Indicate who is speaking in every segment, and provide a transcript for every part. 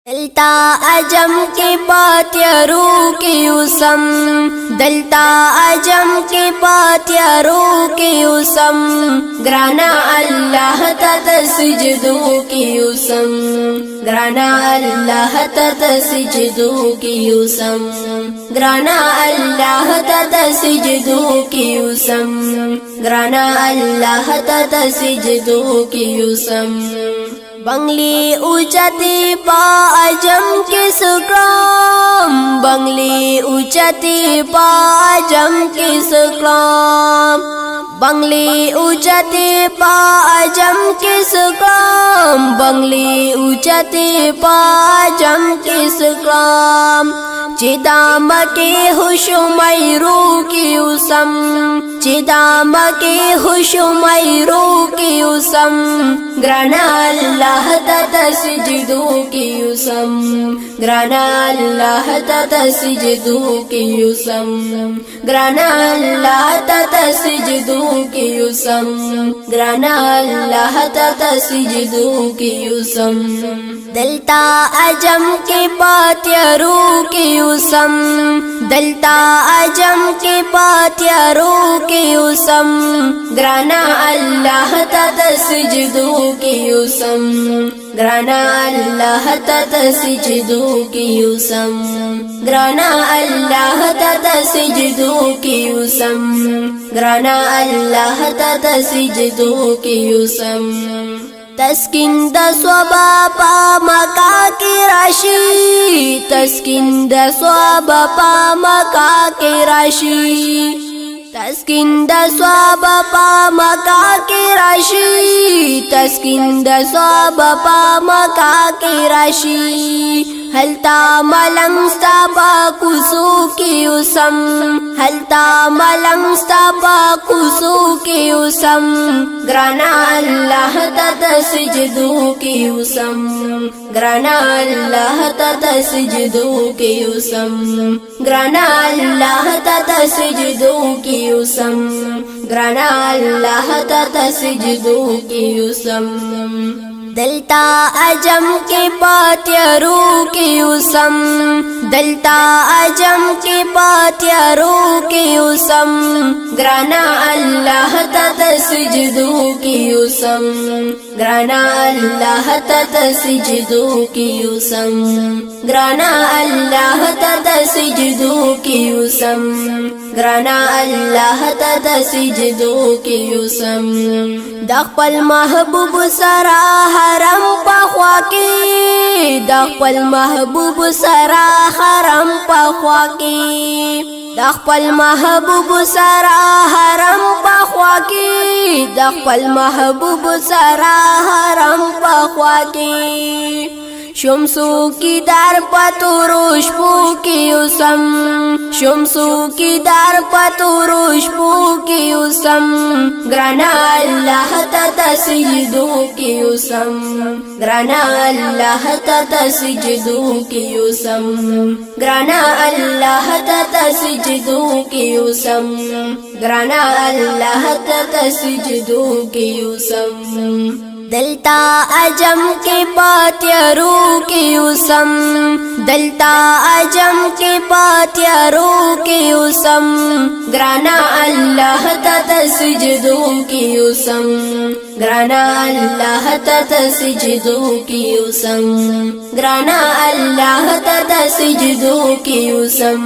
Speaker 1: दलता अजम के पात्यारों के उसम, दलता अजम के पात्यारों के उसम, ग्राना अल्लाह तत सिजदों की उसम, ग्राना अल्लाह तत सिजदों की उसम, ग्राना अल्लाह तत सिजदों की उसम, ग्राना अल्लाह तत सिजदों की उसम। बंगली ऊंचते पा अजम के सुक्राम, बंगली ऊंचते पा अजम के सुक्राम, बंगली ऊंचते पा अजम के सुक्राम, बंगली ऊंचते पा अजम के सुक्राम। चिदाम के हुशुमैरू की उसम, चिदाम के हुशुमैरू की उसम, ग्राना अल्लाह तत सिजदों की उसम, ग्राना अल्लाह तत सिजदों की उसम, ग्राना अल्लाह तत सिजदों की उसम, ग्राना अल्लाह तत सिजदों की उसम। दलता अजम के पात्यारों की उसम, दलता अजम के पात्यारों की उसम, ग्राना अल्लाह तत सिजदों की उसम, ग्राना अल्लाह तत सिजदों की उसम, ग्राना अल्लाह तत सिजदों की उसम, ग्राना अल्लाह तत सिजदों की उसम। तस्किन द स्वबापा मका की राशि, तस्किन द स्वबापा मका की राशि, तस्किन द स्वबापा मका की राशि, तस्किन द स्वबापा मका की राशि। हलता मलंग स्ताबा कुसू की उसम, हलता मलंग स्ताबा कुसू की उसम, ग्राना अल्लाह तत सिजदों की उसम, ग्राना अल्लाह तत सिजदों की उसम, ग्राना अल्लाह तत सिजदों की उसम, ग्राना अल्लाह तत सिजदों की उसम। दलता अजम के पात्यारों की उसम, दलता अजम के पात्यारों की उसम, ग्राना अल्लाह तत सिजदों की उसम, ग्राना अल्लाह तत सिजदों की उसम, ग्राना अल्लाह तत सिजदों की उसम, ग्राना अल्लाह तत सिजदों की उसम। दखपल महबूब सरा हरम पख्वा की, दखपल महबूब सरा हरम पख्वा की, दखपल महबूब सरा हरम पख्वा की, दखपल महबूब सरा हरम पख्वा की। शुमसू की दार पतुरुष्पू की उसम, शुमसू की दार पतुरुष्पू की उसम, ग्राना अल्लाह तत सिजदों की उसम, ग्राना अल्लाह तत सिजदों की उसम, ग्राना अल्लाह तत सिजदों की उसम, ग्राना अल्लाह तत सिजदों की उसम। दलता अजम के पात्यारों की उसम, दलता अजम के पात्यारों की उसम, ग्राना अल्लाह तत सिजदों की उसम, ग्राना अल्लाह तत सिजदों की उसम, ग्राना अल्लाह तत सिजदों की उसम,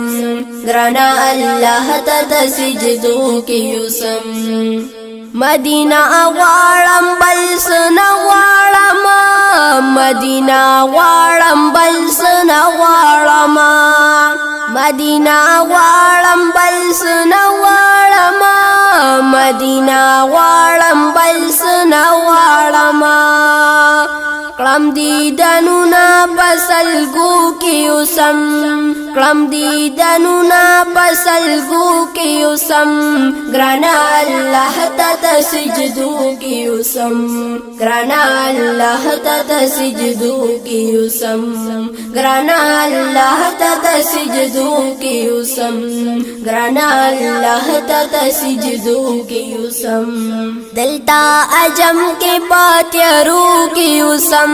Speaker 1: ग्राना अल्लाह तत सिजदों की उसम। मदीना वाड़म बलसन वाड़मा, मदीना वाड़म बलसन वाड़मा, मदीना वाड़म बलसन वाड़मा, मदीना वाड़म बलसन वाड़मा। कलम दीदनुना बसलगू की उसम, कलम दीदनुना बसलगू की उसम, ग्राना अल्लाह तत सिजदों की उसम, ग्राना अल्लाह तत सिजदों की उसम, ग्राना अल्लाह तत सिजदों की उसम, ग्राना अल्लाह तत सिजदों की उसम। दलता अजम के पात्यारों की उसम,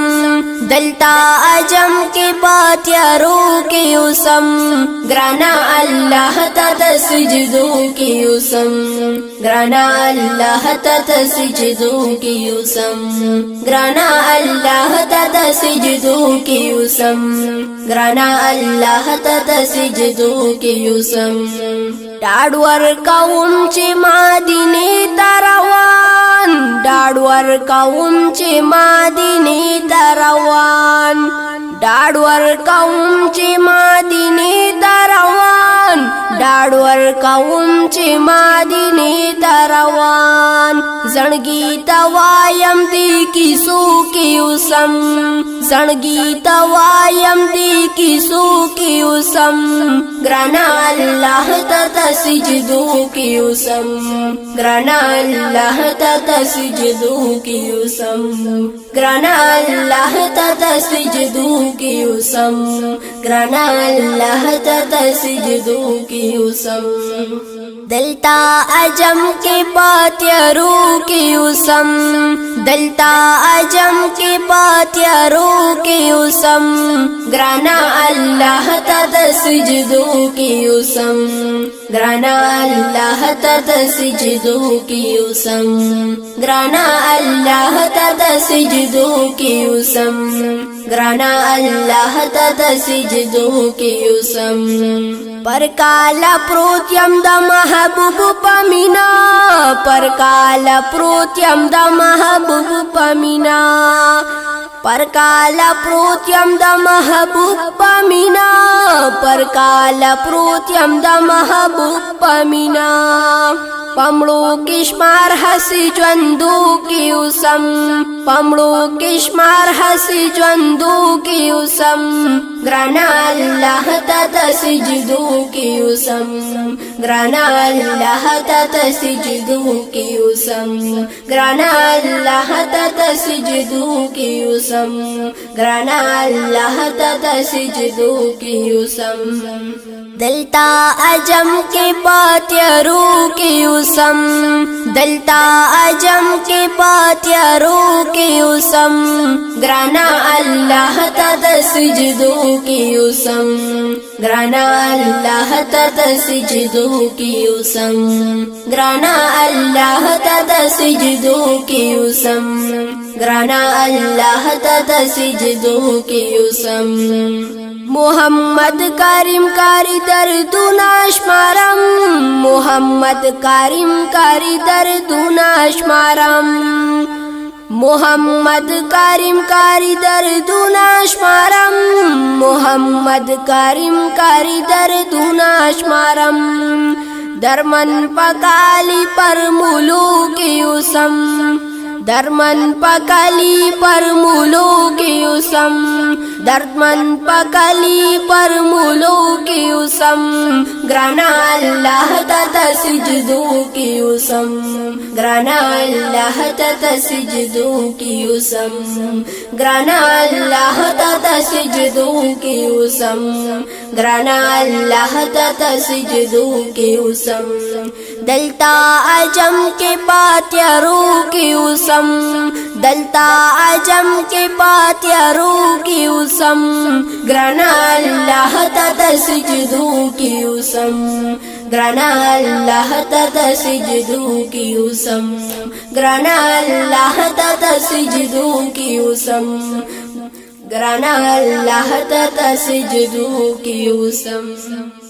Speaker 1: दलता अजम के पात्यारों के उसम ग्राना अल्लाह तत सिजदों के उसम ग्राना अल्लाह तत सिजदों के उसम ग्राना अल्लाह तत सिजदों के उसम ग्राना अल्लाह तत सिजदों के उसम डाडवर का उंचे मादिने तरवान डाडवर का उंचे मादिने तरवान डाडवर का उंचे मादिने तरवान डाडवर का उंचे मादिने तरवान जणगी तवायम दी किसू की उसम जणगी तवायम दी किसू की उसम ग्राना अल्लाह तत सिजदों की उसम ग्राना अल्लाह तत सिजदों की उसम ग्राना अल्लाह तत सिजदों की उसम ग्राना अल्लाह तत सिजदों की उसम दलता अजम के पात्यारों के उसम दलता अजम के पात्यारों के उसम ग्राना अल्लाह तत सिजदों की उसम ग्राना अल्लाह तत सिजदों की उसम ग्राना अल्लाह तत सिजदों की उसम ग्राना अल्लाह तत सिजदों की उसम परकाला प्रोत्यम the Mehboob पमिना परकाला प्रोत्यम the Mehboob पमिना परकाला प्रोत्यम the Mehboob पमिना परकाला प्रोत्यम the महबूब पमिना पमड़ो किश्मार हसी ज्वंदू की उसम पमड़ो किश्मार हसी ज्वंदू की उसम ग्राना अल्लाह तत सिजदों की उसम ग्राना अल्लाह तत सिजदों की उसम ग्राना अल्लाह तत सिजदों की उसम ग्राना अल्लाह तत सिजदों की उसम दलता अजम के पात्यारों के उसम दलता अजम के पात्यारों के उसम ग्राना अल्लाह तत सिजदों की उसम ग्राना अल्लाह तत सिजदों की उसम ग्राना अल्लाह तत सिजदों की उसम ग्राना अल्लाह तत सिजदों की उसम मोहम्मद करीम कारी दर्दुनाशमारम मोहम्मद करीम कारी दर्दुनाशमारम मोहम्मद करीम कारी दर्दुनाशमारम मोहम्मद करीम कारी दर्दुनाशमारम दरमन पकाली पर मुलू की उसम दरमन पकाली पर मुलू की उसम दर्दमन पकाली पर मुलू की उसम ग्राना अल्लाह तत सिजदों की उसम ग्राना अल्लाह तत सिजदों की उसम ग्राना अल्लाह तत सिजदों की उसम ग्राना अल्लाह तत सिजदों की उसम दलता अजम के पात्यारों की उसम दलता अजम के पात्यारों की उसम ग्राना अल्लाह तत सिजदों की उसम ग्राना अल्लाह तत सिजदों की उसम ग्राना अल्लाह तत सिजदों की उसम ग्राना अल्लाह तत सिजदों की उसम।